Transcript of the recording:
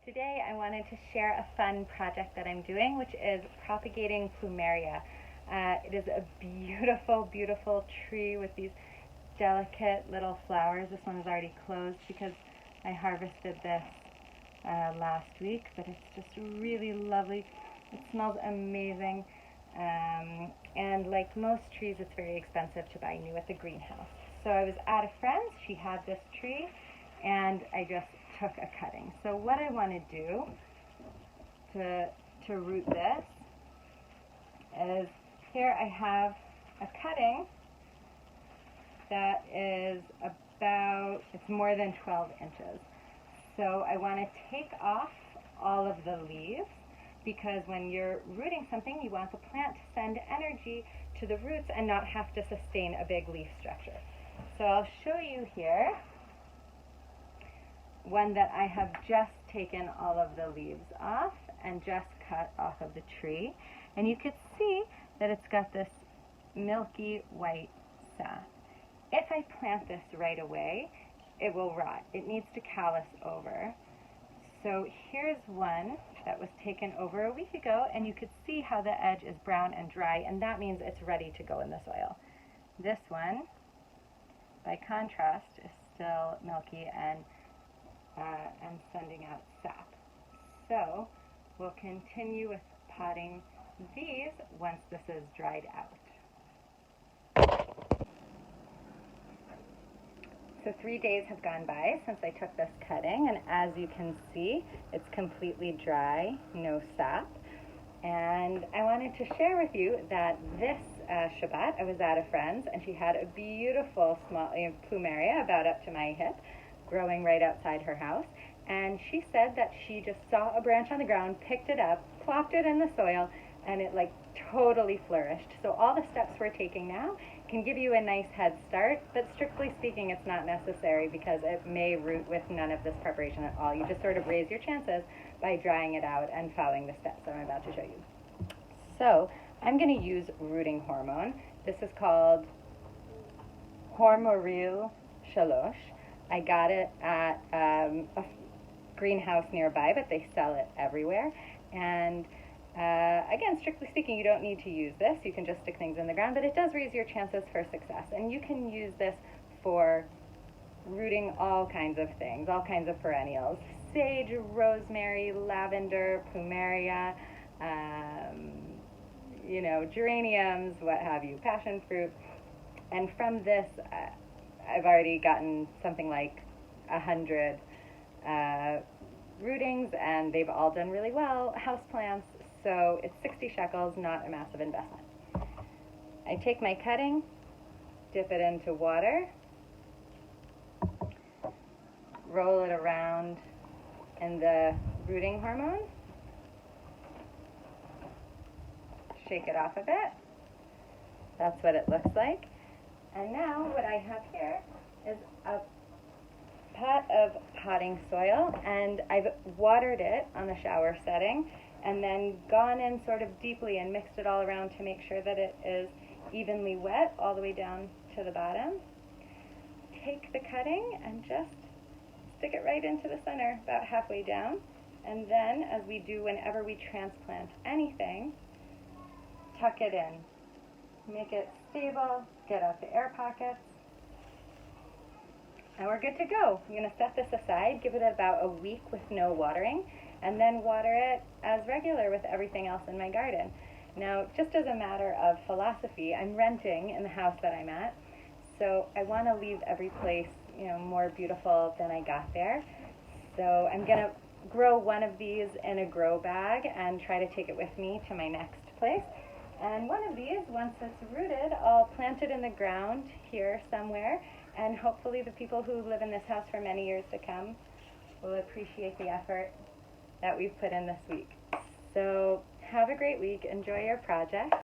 Today I wanted to share a fun project that I'm doing, which is Propagating Plumeria. It is a beautiful, beautiful tree with these delicate little flowers. This one is already closed because I harvested this last week, but it's just really lovely. It smells amazing, and like most trees, it's very expensive to buy new at the greenhouse. So I was at a friend's, she had this tree, and I just took a cutting. So what I want to do to root this is, here I have a cutting that is it's more than 12 inches. So I want to take off all of the leaves, because when you're rooting something, you want the plant to send energy to the roots and not have to sustain a big leaf structure. So I'll show you here one that I have just taken all of the leaves off and just cut off of the tree. And you could see that it's got this milky white sap. If I plant this right away, it will rot. It needs to callus over. So here's one that was taken over a week ago, and you could see how the edge is brown and dry, and that means it's ready to go in the soil. This one, by contrast, is still milky and sending out sap. So we'll continue with potting these once this is dried out. So 3 days have gone by since I took this cutting, and as you can see, it's completely dry, no sap. And I wanted to share with you that this Shabbat I was at a friend's, and she had a beautiful small plumeria about up to my hip growing right outside her house. And she said that she just saw a branch on the ground, picked it up, plopped it in the soil, and it like totally flourished. So all the steps we're taking now can give you a nice head start, but strictly speaking, it's not necessary because it may root with none of this preparation at all. You just sort of raise your chances by drying it out and following the steps I'm about to show you. So I'm going to use rooting hormone. This is called Hormoril Shalosh. I got it at a greenhouse nearby, but they sell it everywhere. And again, strictly speaking, you don't need to use this. You can just stick things in the ground, but it does raise your chances for success. And you can use this for rooting all kinds of things, all kinds of perennials. Sage, rosemary, lavender, plumeria, geraniums, what have you, passion fruit. And from this, I've already gotten something like 100 rootings, and they've all done really well, houseplants. So it's 60 shekels, not a massive investment. I take my cutting, dip it into water, roll it around in the rooting hormone, shake it off a bit. That's what it looks like. And now what I have here is a pot of potting soil, and I've watered it on the shower setting and then gone in sort of deeply and mixed it all around to make sure that it is evenly wet all the way down to the bottom. Take the cutting and just stick it right into the center, about halfway down. And then, as we do whenever we transplant anything, tuck it in. Make it stable, get out the air pockets, and we're good to go. I'm going to set this aside, give it about a week with no watering, and then water it as regular with everything else in my garden. Now, just as a matter of philosophy, I'm renting in the house that I'm at, so I want to leave every place, more beautiful than I got there. So I'm going to grow one of these in a grow bag and try to take it with me to my next place. And one of these, once it's rooted, I'll plant it in the ground here somewhere, and hopefully the people who live in this house for many years to come will appreciate the effort that we've put in this week. So have a great week. Enjoy your project.